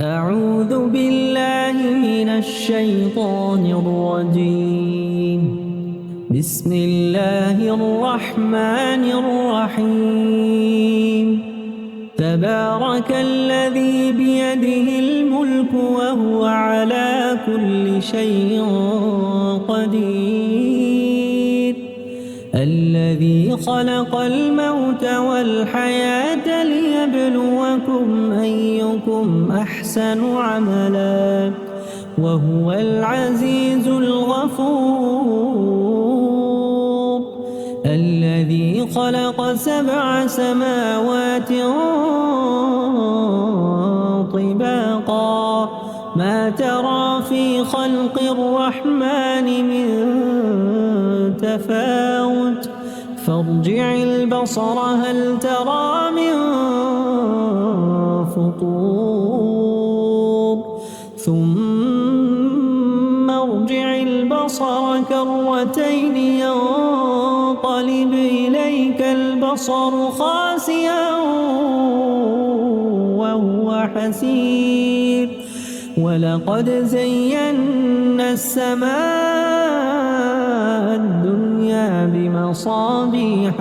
أعوذ بالله من الشيطان الرجيم. بسم الله الرحمن الرحيم. تبارك الذي بيده الملك وهو على كل شيء قدير. الذي خلق الموت والحياة ليبلوكم أيكم أحسن عملا وهو العزيز الغفور. الذي خلق 7 سماوات طباقا ما ترى في خلق الرحمن من تفاوت فارجع البصر هل ترى من فطور ثم ارجع البصر كرتين ينقلب إليك البصر خاسئا وهو حسير. ولقد زينا السماء الدنيا بمصابيح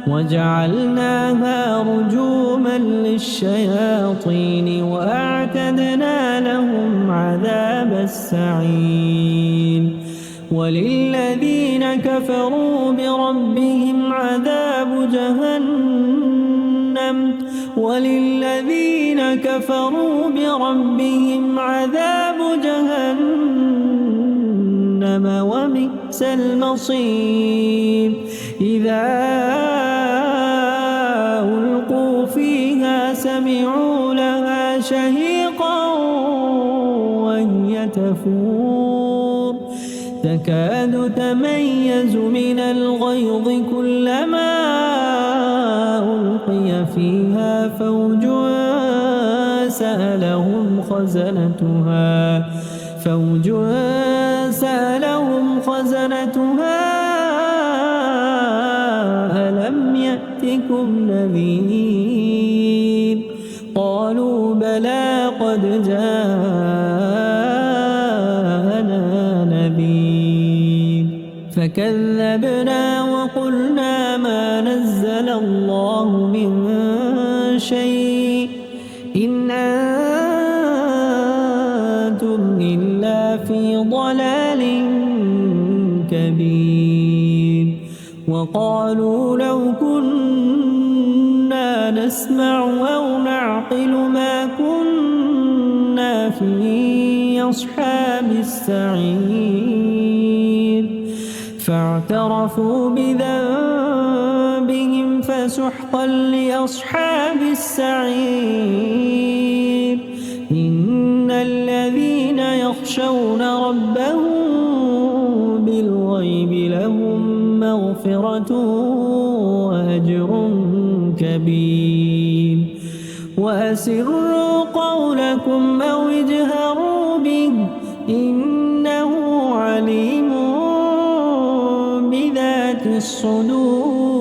وجعلناها رجوما للشياطين وأعتدنا لهم عذاب السعير. وللذين كفروا بربهم عذاب جهنم وبئس المصير. إذا ألقوا فيها سمعوا لها شهيقا وهي تفور تكاد تميز من الغيظ كلما ألقي فيها فوج سألهم خزنتها ألم يأتكم نذير قالوا بلى قد جاءنا نذير فكذبنا وقلنا ما نزل الله من شيء إن أنتم إلا في ضلال كبير. وقالوا لو كنا نسمع أو نعقل ما كنا في أصحاب السعير. فاعترفوا بذنبهم فسحقا لأصحاب السعير. إن الذين يخشون ربهم بالغيب لهم مغفرة وأجر كبير. وأسروا قولكم أو اجهروا به إنه عليم بذات الصدور.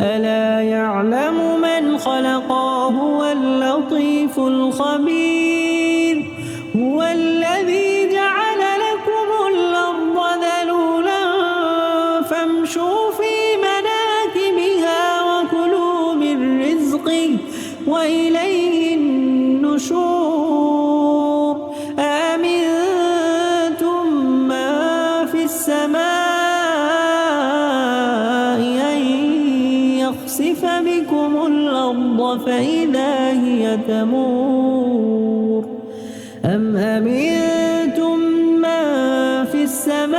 ألا يعلم من خلق وهو اللطيف الخبير. هو الذي جعل لكم الأرض ذلولا فامشوا في مناكبها وكلوا من رزقه وإليه النشور. أأمنتم من في السماء أن يخسف بكم الأرض فإذا هي تمور أم أمنتم من في السماء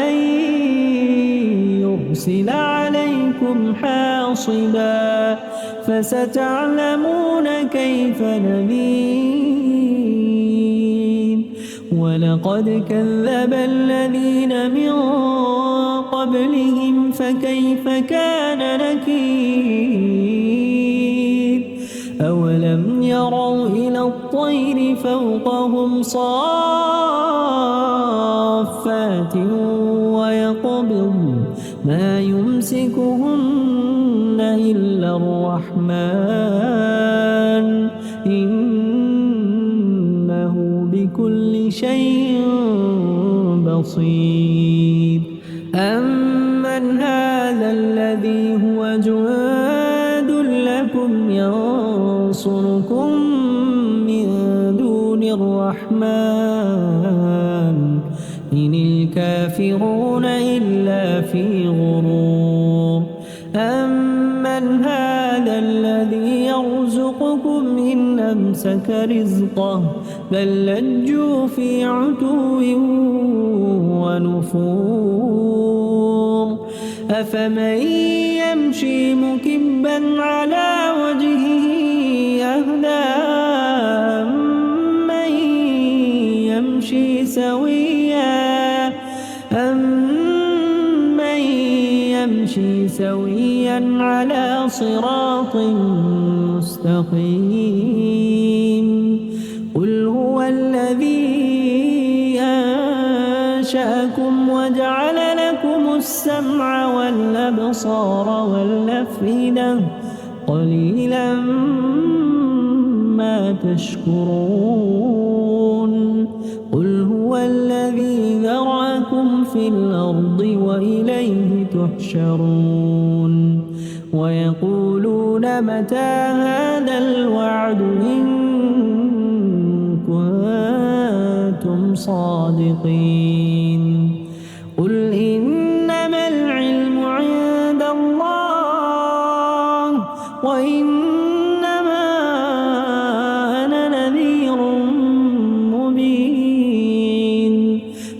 أن يرسل عليكم حاصبا فستعلمون كيف نذير. ولقد كذب الذين من قبلهم فكيف كان نكير. أولم يروا إلى الطير فوقهم صافات ويقبضن ما يمسكهن إلا إلا الرحمن إنه بكل شيء بصير أمن هذا الذي هو جواد لكم ينصركم من دون الرحمن إن الكافرون إلا في غرور أمن هذا الذي يرزقكم إن أمسك رزقه بل لجوا في عتو ونفور أفمن يمشي مكبا على وجهه أهدى أمن يمشي سويا على صراط مستقيم قل هو الذي أنشأكم وجعل لكم السمع والأبصار والأفئدة قليلا ما تشكرون قل هو الذي ذرأكم في الأرض وإليه تحشرون ويقولون متى هذا الوعد إن كنتم صادقين قل إنما العلم عند الله وإنما أنا نذير مبين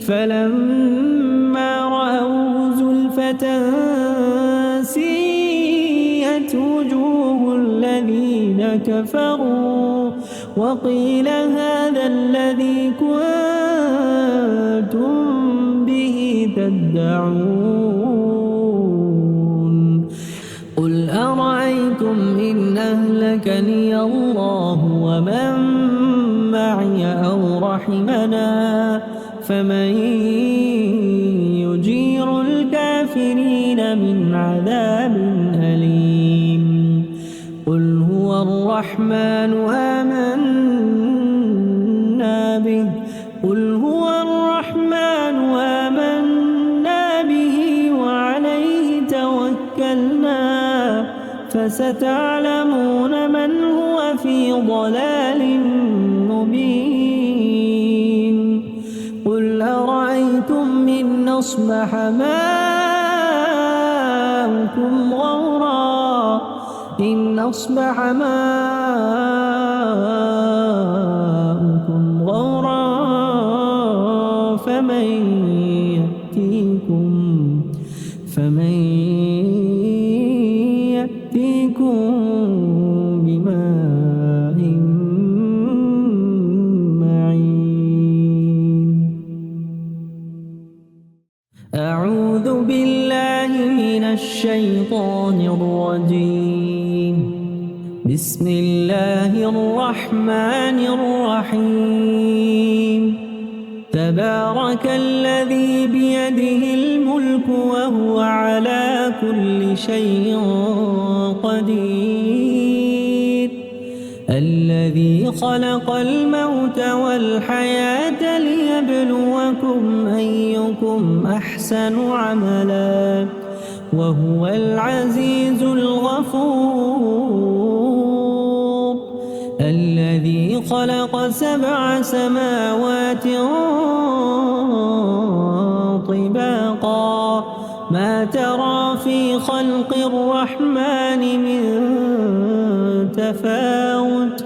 فلما رأوا زلفة سيئت وجوه الذين كفروا وقيل هذا الذي كنتم به تدعون قل أرأيتم إن أهلكني الله ومن معي أو رحمنا فمن يجير الكافرين من عذاب أليم قل هو الرحمن آمنا به قل هو الرحمن آمنا به وعليه توكلنا فستعلمون من هو في ضلال مبين قل أرأيتم إن أصبح ماؤكم غورا فمن يأتيكم بماء معين أعوذ بالله من الشيطان الرجيم بسم الله الرحمن الرحيم تبارك الذي بيده الملك وهو على كل شيء قدير الذي خلق الموت والحياة ليبلوكم أيكم أحسن عملا وهو العزيز الغفور الذي خلق 7 سماوات طباقا ما ترى في خلق الرحمن من تفاوت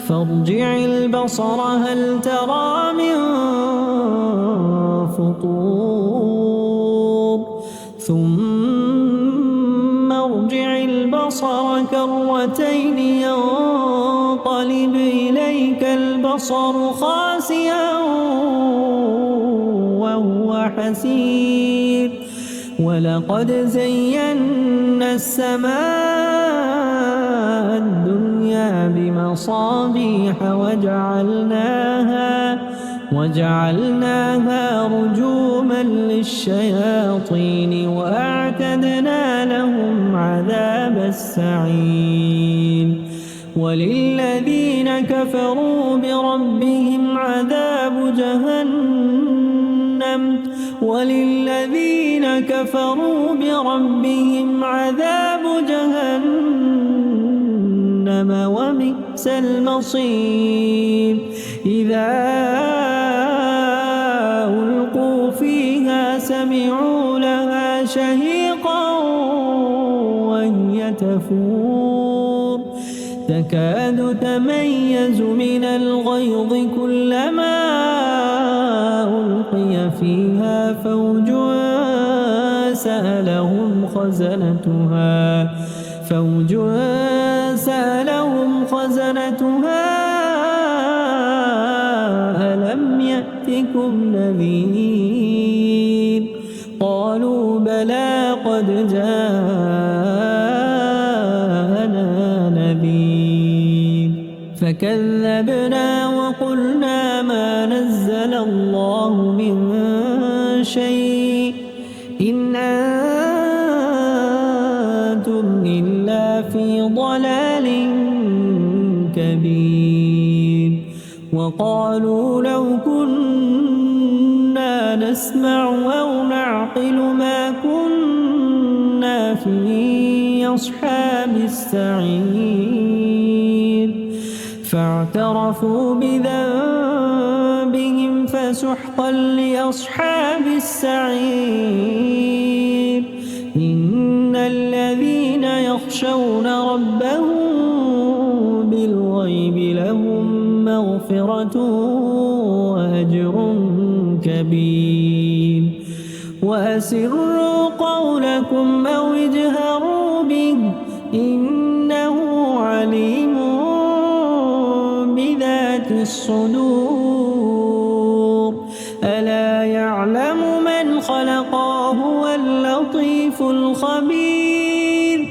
فارجع البصر هل ترى من فطور ثم ارجع البصر كرتين ينقلب إليك البصر خاسئا وهو حسير ولقد زينا السماء الدنيا بمصابيح وجعلناها رجوما للشياطين وأعتدنا لهم عذاب السعير وللذين كفروا بربهم عذاب جهنم وبئس المصير إذا ألقوا فيها سمعوا لها شهيقا وهي تفور تكاد تميز من الغيظ كلما ألقي فيها فوج سألهم خزنتها ألم يأتكم نذير قالوا بلى قد جاءنا نذير فكذبنا وقلنا ما نزل الله من شيء إن أنتم إلا في ضلال كبير وقالوا لو كنا نسمع أو نعقل ما كنا في أصحاب السعير فاعترفوا بذنبهم فسحقا لأصحاب السعير إن الذين يخشون ربهم بالغيب لهم مغفرة وأجر كبير وأسروا قولكم أو اجهروا به إنه عليم بذات الصدور ألا يعلم من خلق وهو اللطيف الخبير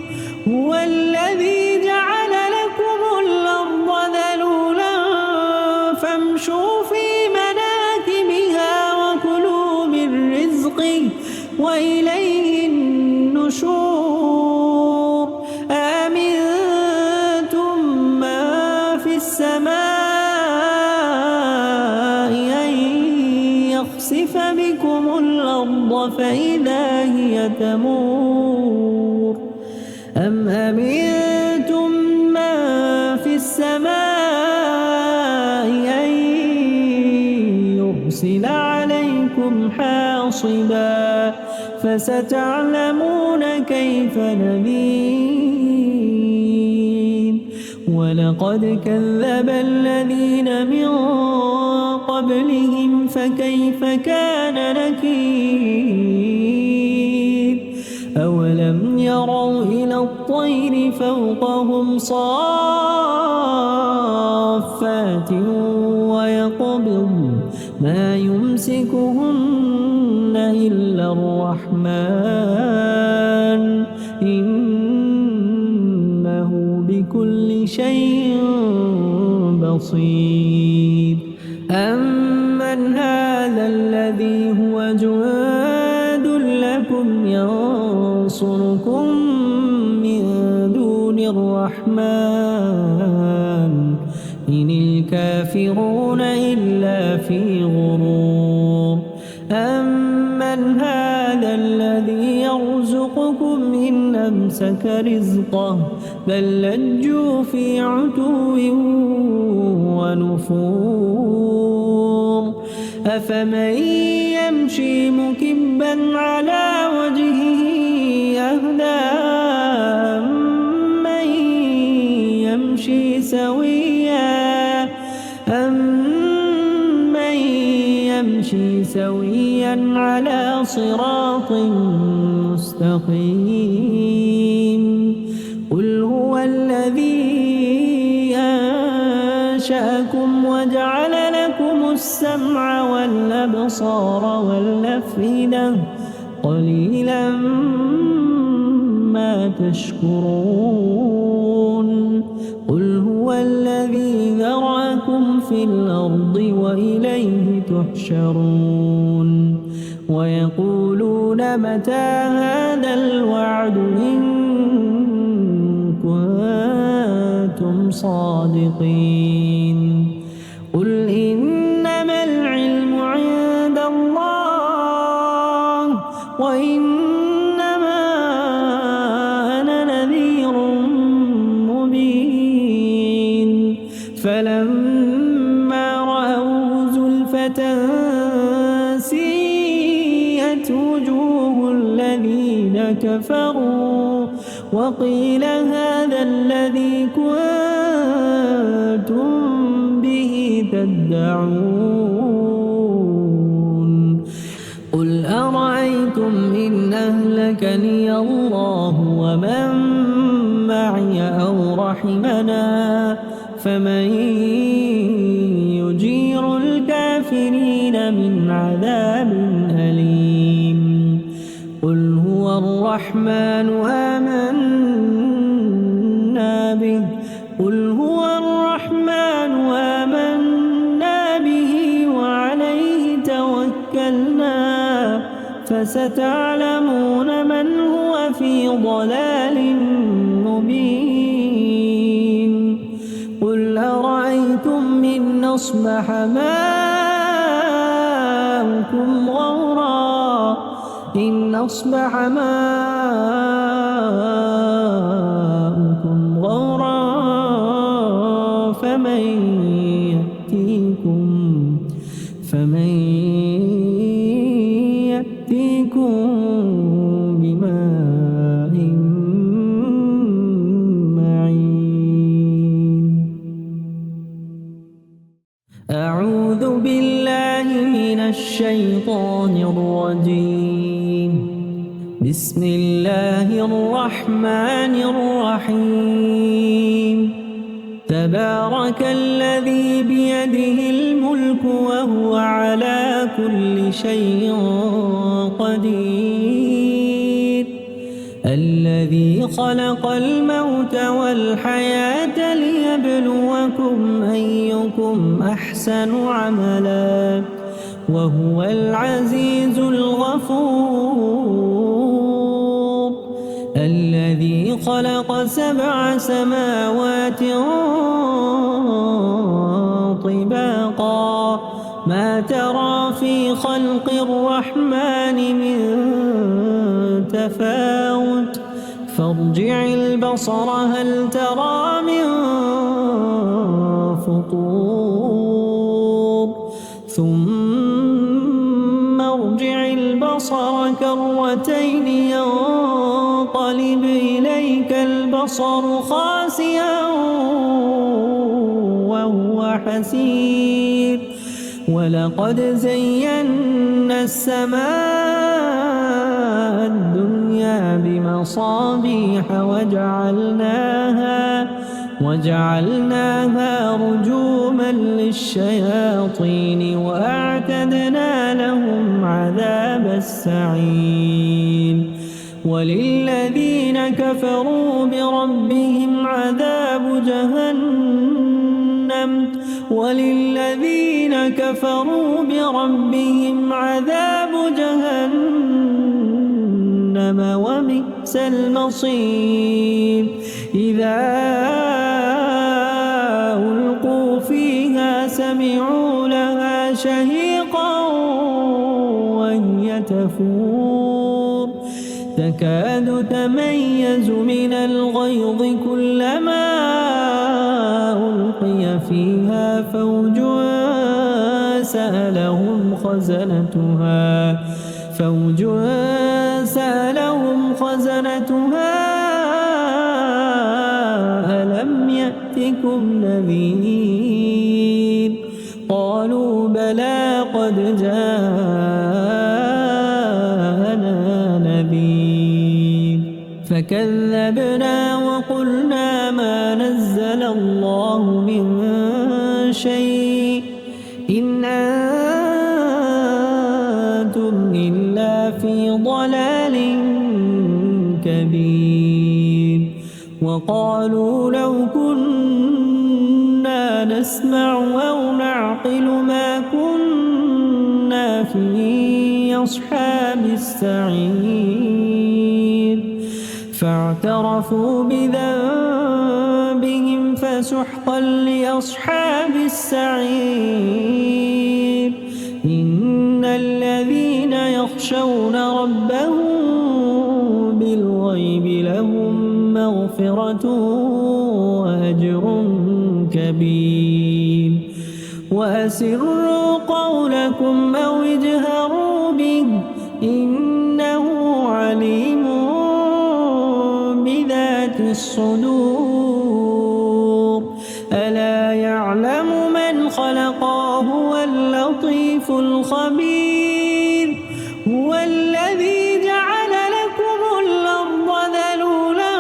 هو الذي جعل لكم الأرض ذلولا فامشوا في مناكبها وكلوا من رزقه وإليه النشور أأمنتم من في السماء أن يخسف بكم الأرض فإذا هي تمور أم أمنتم من في السماء أن يرسل عليكم حاصبا فستعلمون كيف نذير ولقد كذب الذين من قبلهم فكيف كان نكير أولم يروا إلى الطير فوقهم صافات ويقبض ما يمسكهن إلا الرحمن إنه بكل شيء بصير أمن هذا الذي هو جواد لكم ينصركم من دون الرحمن إن الكافرون إلا في غرور أمن هذا الذي يرزقكم إن أمسك رزقه بل لجوا في عتو ونفور أفمن يمشي مكبا على وجهه أهدى أمن يمشي سويا على صراط مستقيم قل هو الذي أنشأكم وجعل لكم السمع والأبصار والأفئدة قليلا ما تشكرون قل هو الذي ذرأكم في الأرض وإليه تحشرون ويقولون متى هذا الوعد إن كنتم صادقين قل إنما العلم عند الله وإنما أنا نذير مبين فلما رأوا زلفة سيئت وجوه الذين كفروا وقيل هذا الذي كنتم به تدعون قل أرأيتم إن أهلكني الله ومن معي أو رحمنا فمن يجير الكافرين من عذاب أليم قل هو الرحمن آمنا به قل هو الرحمن آمنا به وعليه توكلنا فستعلمون من هو في ضلال مبين قل أرأيتم إن أصبح ماؤكم غورا إن أصبح ماؤكم غورا فمن يأتيكم بماء معين أعوذ بالله من الشيطان الرجيم بسم الله الرحمن الرحيم تبارك الذي بيده الملك وهو على كل شيء قدير الذي خلق الموت والحياة ليبلوكم أيكم أحسن عملا وهو العزيز الغفور الذي خلق 7 سماوات طباقا ما ترى في خلق الرحمن من تفاوت فارجع البصر هل ترى من فطور ثم ارجع البصر كرتين ينقلب إليك البصر خاسئا وهو حسير ولقد زينا السماء الدنيا بمصابيح وجعلناها رجوما للشياطين وأعتدنا لهم عذاب السعير وللذين كفروا بربهم عذاب جهنم وبئس المصير إذا ألقوا فيها سمعوا لها شهيقا وهي تفور تكاد تميز من الغيظ كلما ألقي فيها فوج سألهم خزنتها ألم يأتكم نذير قالوا بلى قد جاءنا نذير فكذبنا وقلنا ما نزل الله من شيء إن أنتم إلا في ضلال كبير وقالوا لو كنا نسمع أو نعقل ما كنا في أصحاب السعير فاعترفوا بذنبهم فسحقا لأصحاب السعير إن الذين يخشون ربهم بالغيب لهم مغفرة وأجر كبير وأسروا قولكم أو اجهروا به إنه عليم بذات الصدور ألا يعلم من خلق وهو اللطيف الخبير هو الذي جعل لكم الأرض ذلولا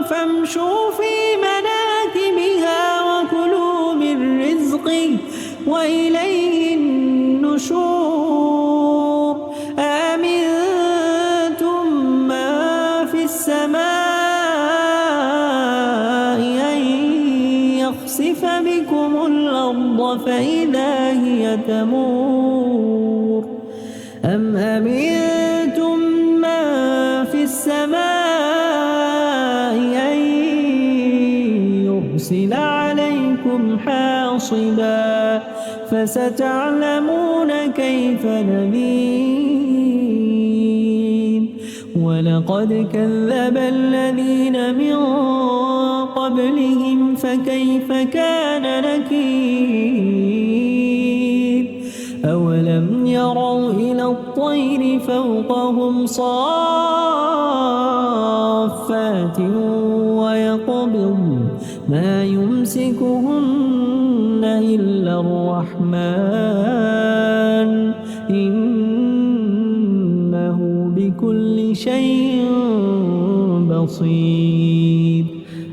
فامشوا في مناكبها وكلوا من رزقه وإليه النشور أأمنتم من في السماء أن يخسف بكم الأرض فإذا هي تمور أم أمنتم من في السماء أن يرسل عليكم حاصبا فستعلمون كيف نذير ولقد كذب الذين من قبلهم فكيف كان نكير أولم يروا إلى الطير فوقهم صافات ويقبض ما يمسكهن إلا الرحمن إنه بكل شيء بصير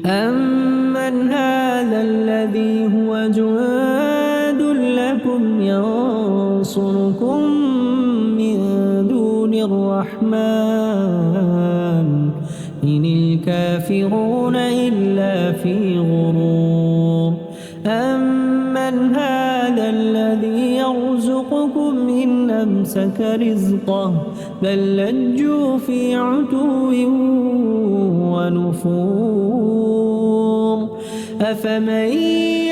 أمن هذا الذي هو جواد لكم ينصركم من دون الرحمن إن الكافرون إلا في غرور أمن هذا الذي يرزقكم إن أمسك رزقه بل لجوا في عتو ونفور أفمن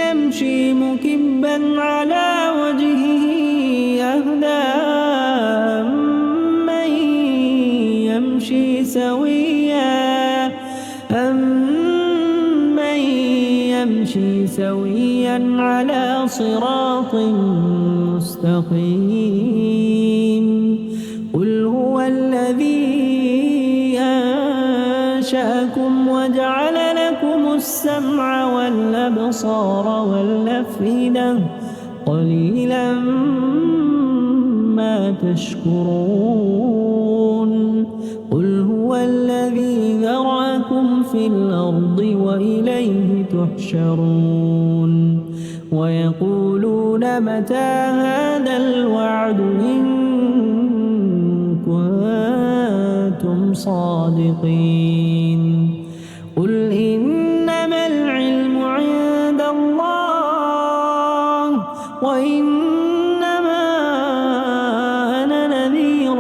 يمشي مكبا على وجهه أهدى أمن يمشي سويا على صراط مستقيم قل هو الذي أنشأكم وجعل لكم السمع والأبصار والأفئدة قليلا ما تشكرون قل هو الذي ذرأكم في الأرض وإليه تحشرون ويقولون متى هذا الوعد إن كنتم صادقين قل إنما العلم عند الله وإنما أنا نذير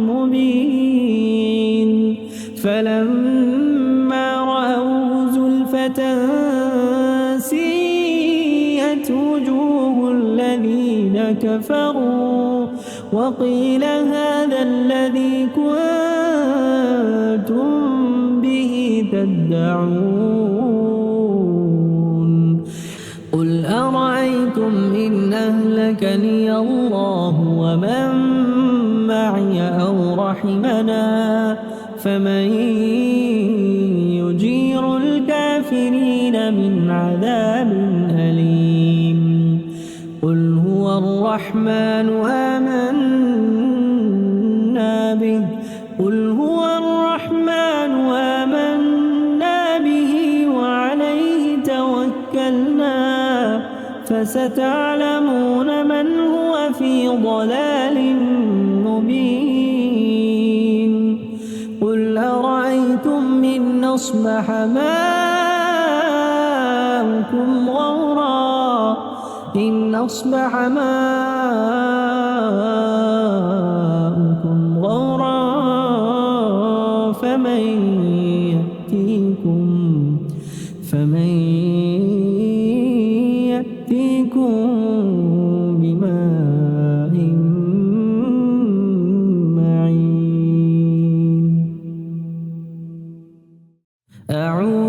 مبين فلما رأوا زلفة سيئت وجوه الذين كفروا وقيل هذا الذي كنتم به تدعون قل أرأيتم إن أهلكني الله ومن معي أو رحمنا فمن يجير الكافرين من عذاب أليم قل هو الرحمن آمنا به قل هو الرحمن آمنا به وعليه توكلنا فستعلمون من هو في ضلال مبين قل أرأيتم إن أصبح ماؤكم غورا فمن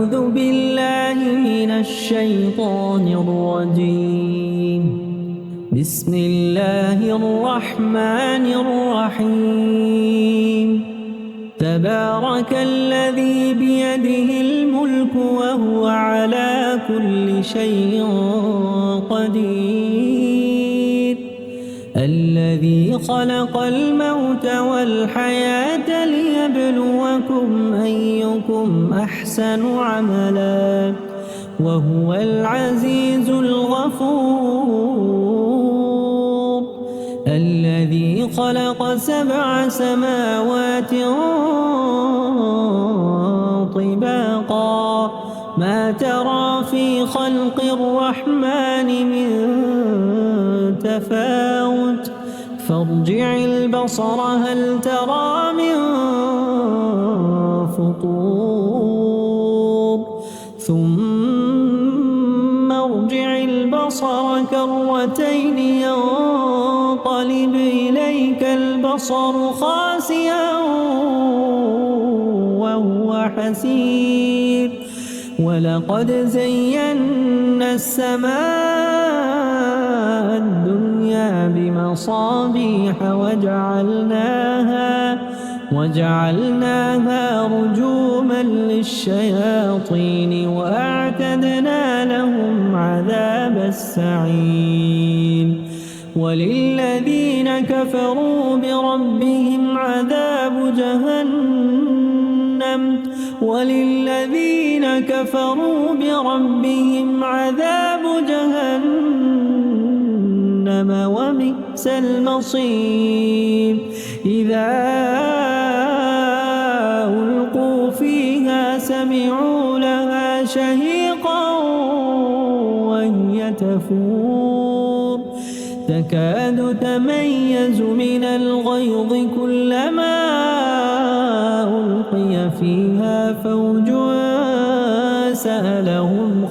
أعوذ بالله من الشيطان الرجيم. بسم الله الرحمن الرحيم. تبارك الذي بيده الملك وهو على كل شيء قدير. الذي خلق الموت والحياة ليبلوكم أيكم أحسن عملا وهو العزيز الغفور. الذي خلق 7 سماوات طباقا ما ترى في خلق الرحمن من تفاوت فارجع البصر هل ترى من فطور ثم ارجع البصر كرتين ينقلب إليك البصر خاسئا وهو حسير. ولقد زينا السماء الدنيا بمصابيح وجعلناها رجوما للشياطين وأعتدنا لهم عذاب السعير. وللذين كفروا بربهم عذاب جهنم وبئس المصير. إذا ألقوا فيها سمعوا لها شهيقا وهي تفور تكاد تميز من الغيظ كلما ألقي فيها فوج سألهم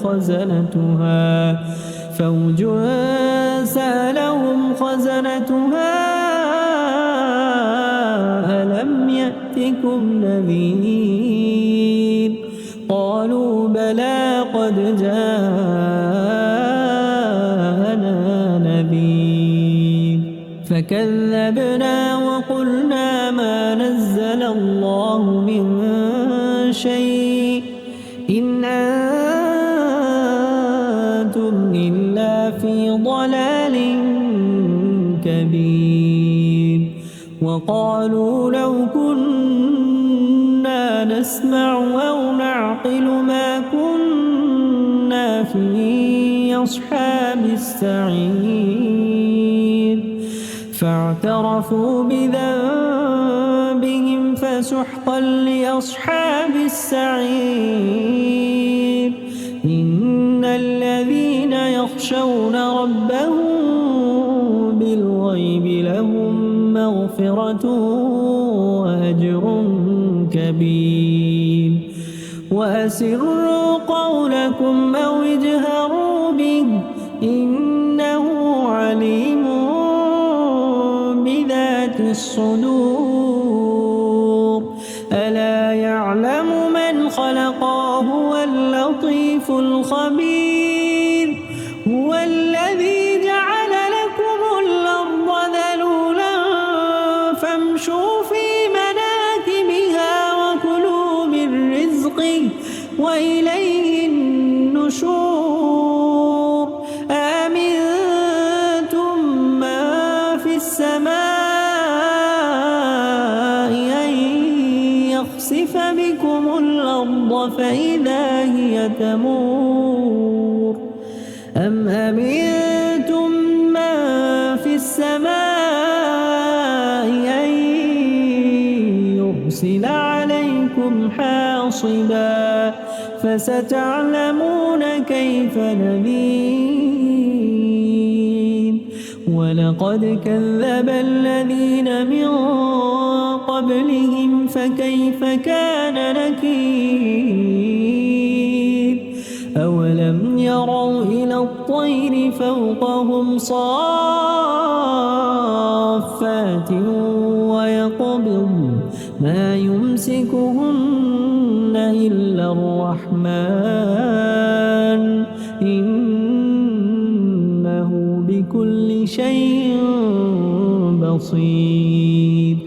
خزنتها ألم يأتكم نذير قالوا بلى قد جاءنا نذير فكذبنا وقلنا ما نزل الله من شيء إن أنتم إلا في ضلال كبير. وقالوا لو كنا نسمع أو نعقل ما كنا في أصحاب السعير فاعترفوا بذنبهم فسحقا لأصحاب السعير. إن الذين يخشون ربهم بالغيب لهم مغفرة وأجر كبير. وأسروا قولكم أو اجهروا به إنه عليم بذات الصدور. ألا يعلم من خلق وهو اللطيف الخبير. هو الذي جعل لكم الأرض ذلولا فامشوا في مناكبها وكلوا من رزقه وإليه النشور. آمنتم من في السماء أن يخسف بكم الأرض فإذا هي تمور أم أمنتم من في السماء أن يرسل عليكم حاصبا فستعلمون كيف نذير. ولقد كذب الذين من قبلهم فكيف كان نكير. أولم يروا إلى الطير فوقهم صافات ويقبض ما يمسكهن إلا الرحمن إنه بكل شيء بصير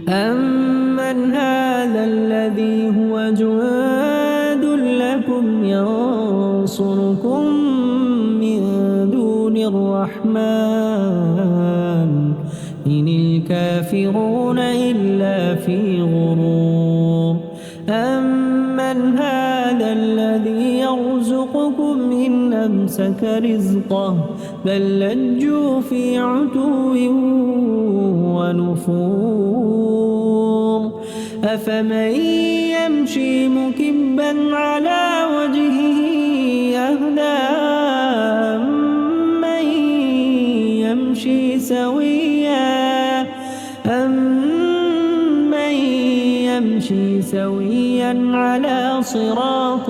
أمن هذا الذي هو جند لكم ينصركم من دون الرحمن إن الكافرون إلا في غرور أمن هذا الذي يرزقكم إن أمسك رزقه بل لجوا في عتو ونفور أفمن يمشي مكبا على وجهه أهدى أمن يمشي سويا على صراط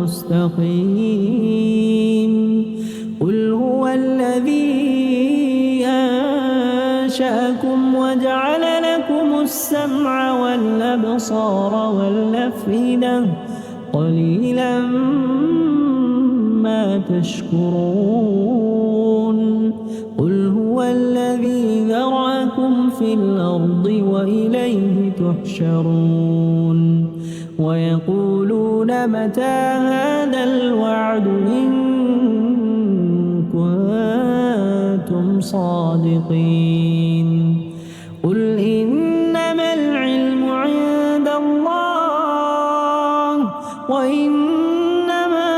مستقيم قل هو الذي أنشأكم وجعل لكم السمع والأبصار والأفئدة قليلا ما تشكرون قل هو الذي ذرأكم في الأرض وإليه تحشرون ويقولون متى هذا الوعد إن كنتم صادقين قل إنما العلم عند الله وإنما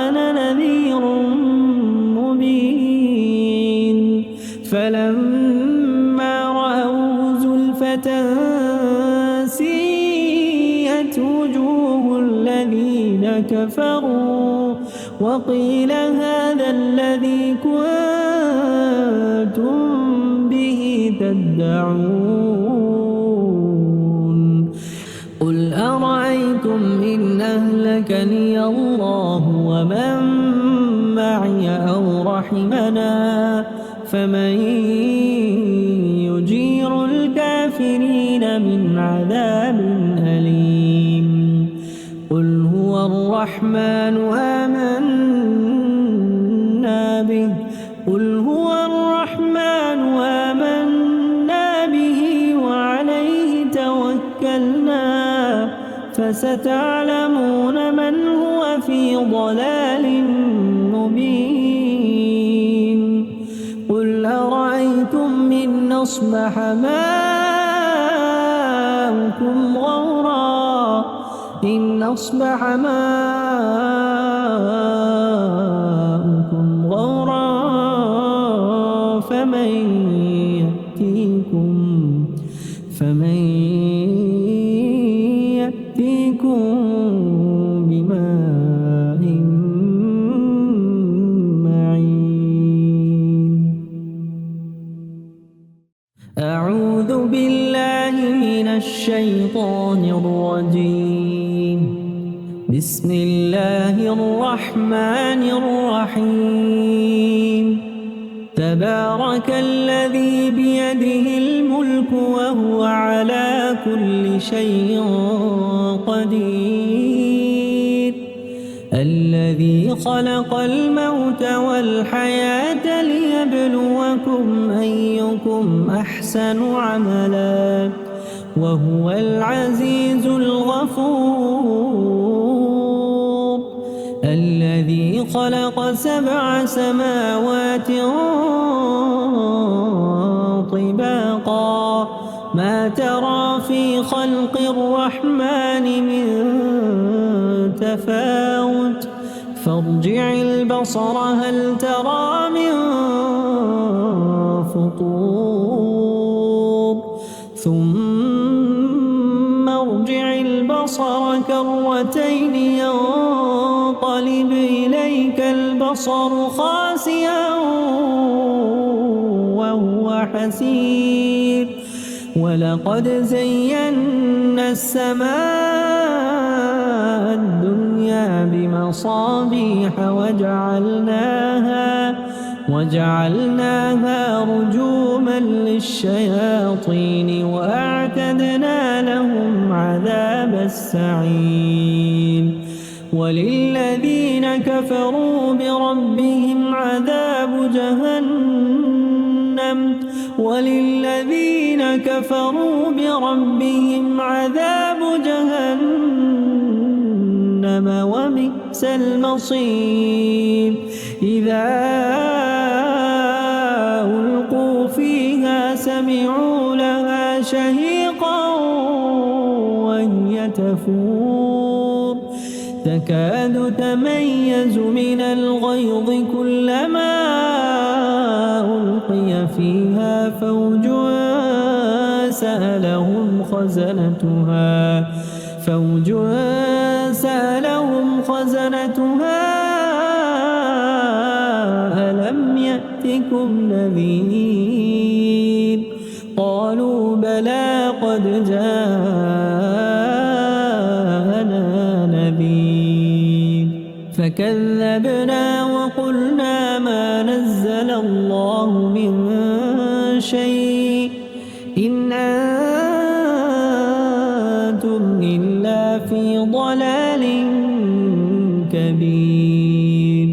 أنا نذير مبين فلما رأوا زلفة سيئت وجوه الذين كفروا وقيل هذا الذي كنتم به تدعون قل أرأيتم إن أهلكني الله ومن معي أو رحمنا فمن يجير الكافرين من عذاب أليم قل هو الرحمن آمنا به قل هو الرحمن آمنا به وعليه توكلنا فستعلمون من هو في ضلال مبين قل أرأيتم إن أصبح ماؤكم غورا فمن يأتيكم بماء معين أعوذ بالله من الشيطان الرجيم بسم الله الرحمن الرحيم تبارك الذي بيده الملك وهو على كل شيء قدير الذي خلق الموت والحياة ليبلوكم أيكم أحسن عملا وهو العزيز الغفور الذي خلق 7 سماوات طباقا ما ترى في خلق الرحمن من تفاوت فارجع البصر هل ترى من فطور ثم ارجع البصر كرتين ينقلب إليك البصر خاسئا وهو حسير ولقد زينا السماء الدنيا بمصابيح وجعلناها رجوما للشياطين وأعتدنا لهم عذاب السعير وللذين كفروا بربهم عذاب جهنم وبئس المصير إذا ألقوا فيها سمعوا لها شهيقا وهي تفور تكاد تميز من الغيظ كلما ألقي فيها فوج سألهم خزنتها ألم يأتكم نذير قالوا بلى قد جاءنا نذير فكذبنا وقلنا ما نزل الله من شيء إن أنتم إلا في ضلال كبير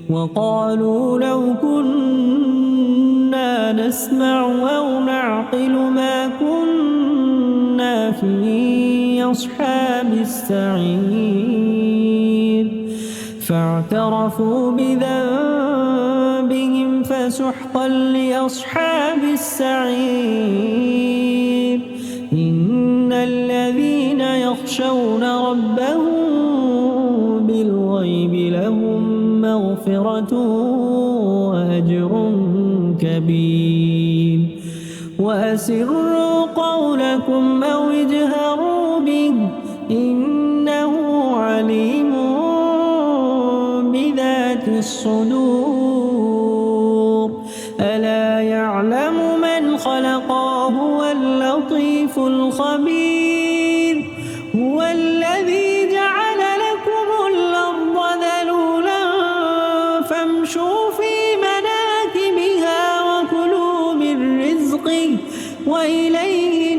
وقالوا لو كنا نسمع أو نعقل ما كنا في أصحاب السعير فاعترفوا بذنبهم فسحقا لأصحاب السعير إن الذين يخشون ربهم بالغيب لهم مغفرة وأجر كبير وأسروا قولكم أو اجهروا به إنه عليم بذات الصدور ألا يعلم من خلق وهو اللطيف الخبير هو الذي جعل لكم الأرض ذلولا فامشوا في مناكبها وكلوا من رزقه وإليه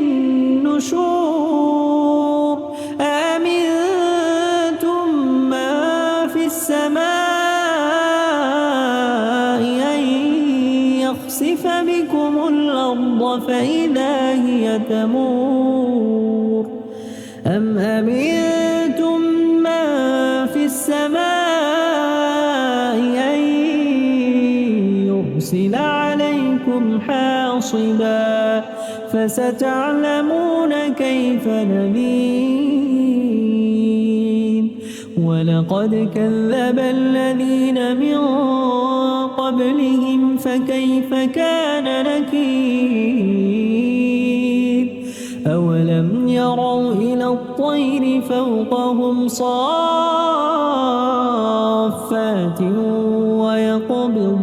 النشور أأمنتم من في السماء أن يخسف بكم الأرض فإذا هي تمور أم أمنتم من في السماء أن يرسل عليكم حاصبا فستعلمون كيف نذير ولقد كذب الذين من قبلهم فكيف كان نكير أولم يروا إلى الطير فوقهم صافات ويقبض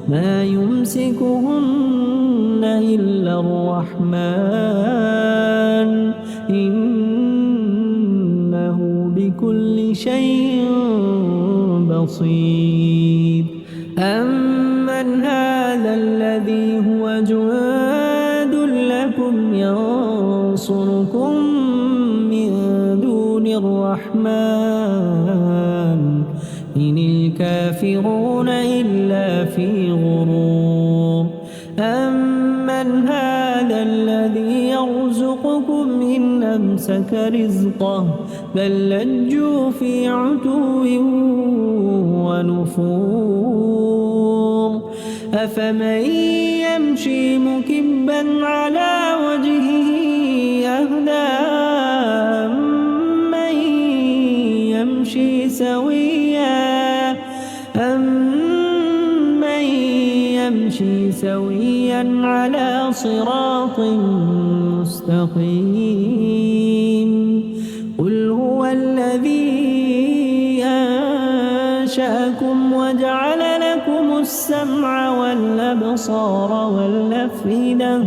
ما يمسكهن إلا الرحمن إنه بكل شيء بصير أمن هذا الذي هو جواد لكم ينصركم من دون الرحمن إن الكافرون إلا في غرور أمن هذا الذي يرزقكم إن أمسك رزقه بل لجوا في عتو ونفور أفمن يمشي مكبا على وجهه أهدى أمن يمشي سويا على صراط مستقيم قل هو الذي أنشأكم وجعل لكم السمع والأبصار والأفئدة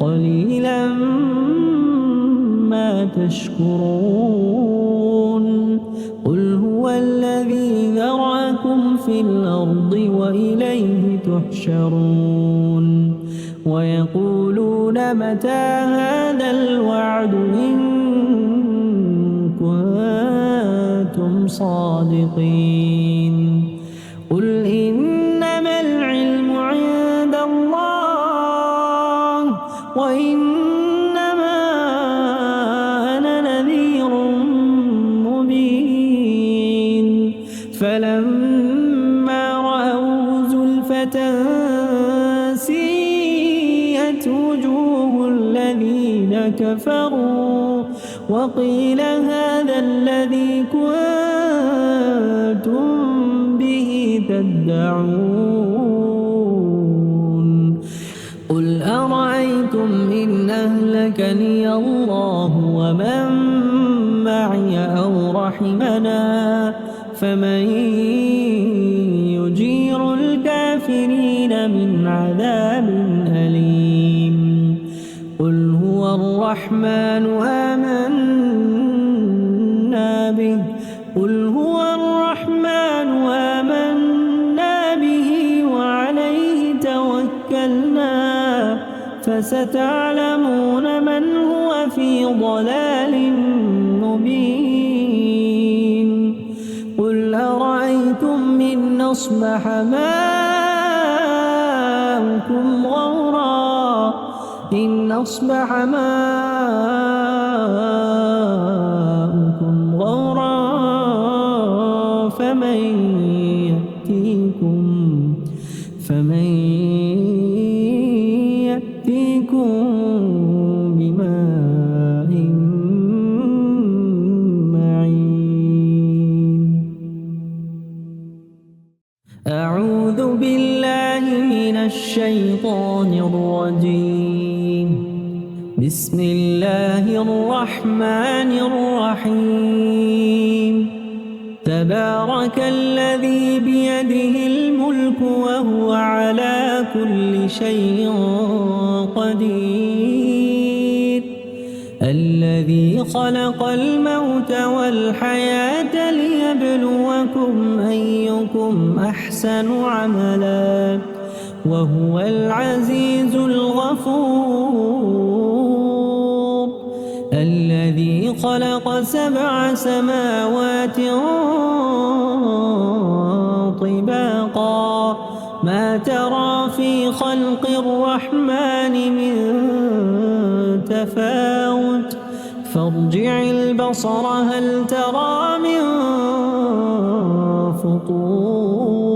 قليلا ما تشكرون قل هو الذي ذرأكم في الأرض وإليه تحشرون ويقولون متى هذا الوعد إن كنتم صادقين قل إنما العلم عند الله وإنما أنا نذير مبين فلما رأوا زلفة سيئت وجوه الذين كفروا وقيل هذا الذي كنتم به تدعون قل أرأيتم إن أهلكني الله ومن معي أو رحمنا فمن يجير الكافرين من عذاب أليم قل هو الرحمن آمنا به قل هو الرحمن آمنا به وعليه توكلنا فستعلمون من هو في ضلال مبين قل أرأيتم إن أصبح ماؤكم غورا إن أصبح ماؤكم غورا فمن يأتيكم بماء معين أعوذ بالله من الشيطان الرجيم بسم الله الرحمن الرحيم تبارك الذي بيده الملك وهو على كل شيء قدير الذي خلق الموت والحياة ليبلوكم أيكم أحسن عملا وهو العزيز الغفور الذي خلق 7 سماوات طباقا ما ترى في خلق الرحمن من تفاوت فارجع البصر هل ترى من فطور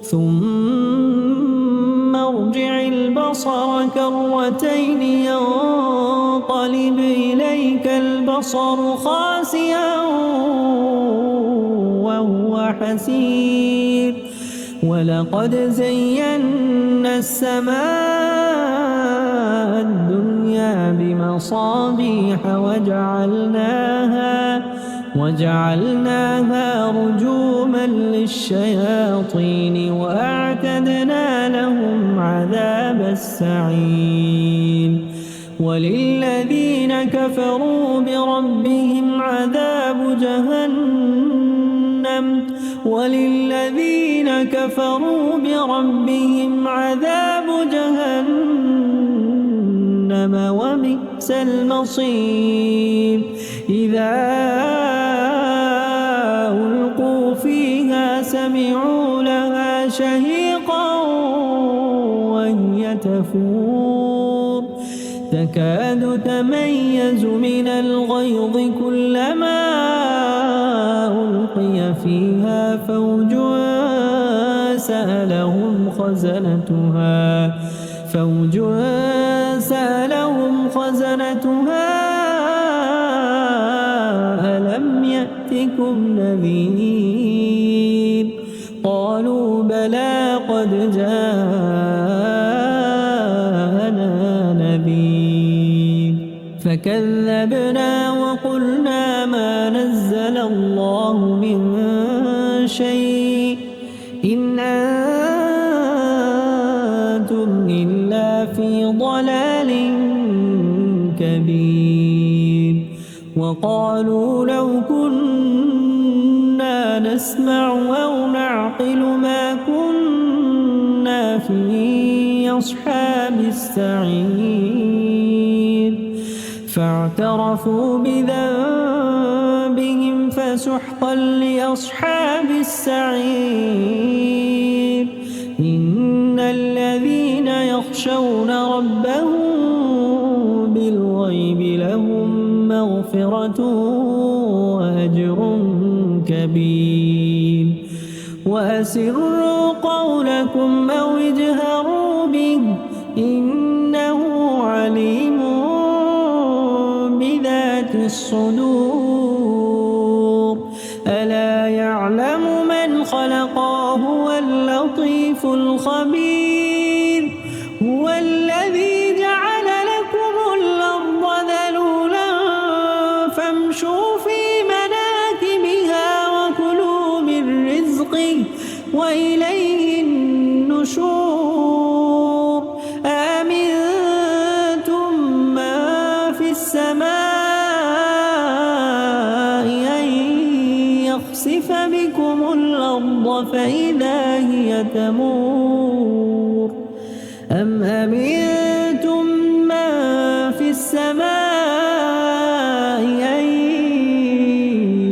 ثم ارجع البصر كرتين ينقلب إليك البصر خاسئا وهو حسير ولقد زينا السماء الدنيا بمصابيح وجعلناها رجوما للشياطين وأعتدنا لهم عذاب السعير وللذين كفروا بربهم عذاب جهنم وبئس المصير إذا ألقوا فيها سمعوا لها شهيقا وهي تفور تكاد تميز من الغيظ كلما ألقي فيها فوج سألهم خزنتها ألم يأتكم نذير قالوا بلى قد جاءنا نذير فكذبنا وقلنا ما نزل الله من شيء إن أنتم إلا في ضلال كبير وقالوا لو كنا نسمع أو نعقل ما كنا في أصحاب السعير فاعترفوا بذنبهم فسحقا لأصحاب السعير إن الذين يخشون ربهم بالغيب لهم مغفرة وأجر كبير وأسروا قولكم أو اجهروا به إنه عليم بذات الصدور ألا يعلم من خلق وهو اللطيف الخبير هو الذي جعل لكم الأرض ذلولا فامشوا في مناكبها وكلوا من رزقه وإليه النشور أأمنتم من في السماء أن يخسف بكم الأرض فإذا هي تمور أم أمنتم من في السماء أن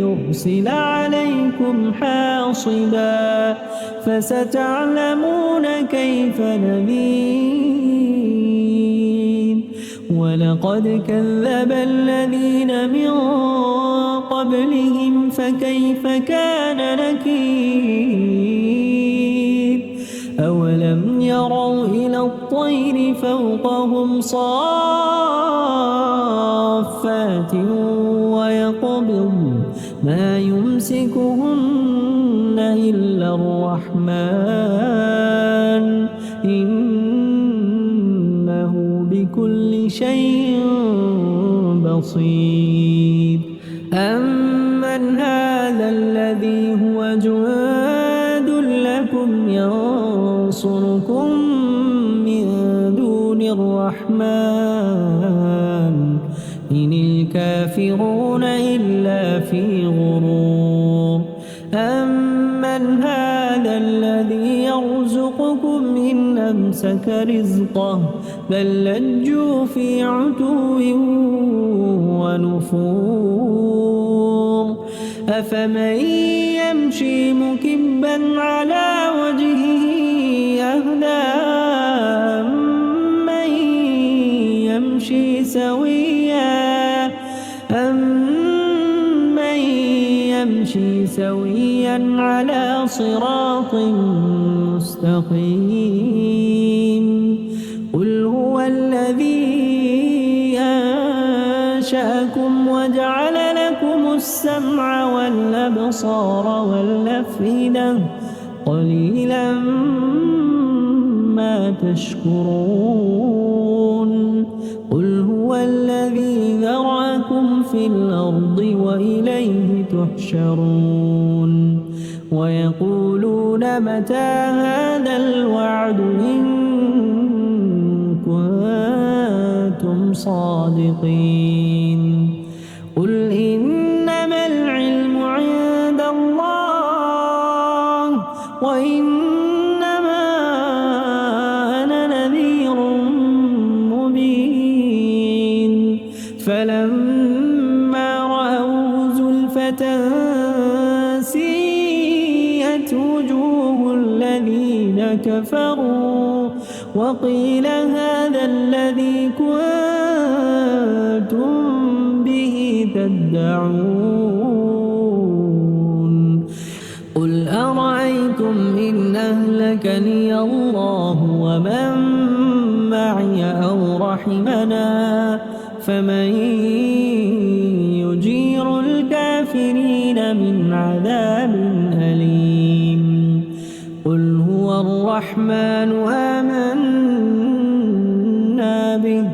يرسل عليكم حاصبا فستعلمون كيف نذير ولقد كذب الذين من قبلهم فكيف كان نكير أولم يروا إلى الطير فوقهم صافات ويقبض ما يمسكهن إلا الرحمن إنه بكل شيء بصير أمن هذا الذي هو جواد لكم ينصركم من دون الرحمن إن الكافرون إلا في غرور أمن هذا الذي يرزقكم إن أمسك رزقه بل لجوا في عتو ونفور أفمن يمشي مكبا على وجهه أهدى أمن يمشي سويا على صراط مستقيم قل هو الذي أنشأكم وجعل لكم السمع والأبصار والأفئدة قليلا ما تشكرون قل هو الذي ذرأكم في الأرض وإليه تحشرون ويقولون متى هذا الوعد إن كنتم صادقين قل إنما العلم عند الله وإنما أنا نذير مبين فلما رأوا زلفة سيئت وجوه الذين كفروا وقيل هذا الذي كنتم به تدعون قل أرأيتم إن أهلكني الله ومن معي أو رحمنا فمن يجير الكافرين من عذاب أليم قل هو الرحمن آمنا به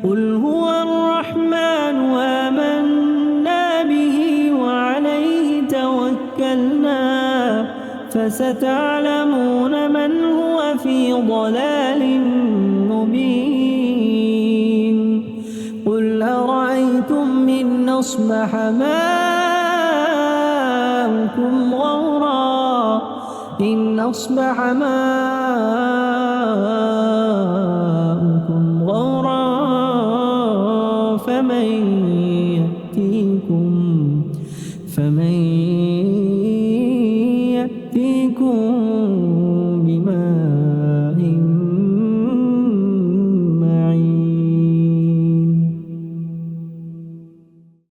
قل هو الرحمن آمنا به وعليه توكلنا فستعلمون من هو في ضلال مبين قل أرأيتم إن أصبح ماؤكم غورا إن أصبح ماؤكم غورا فمن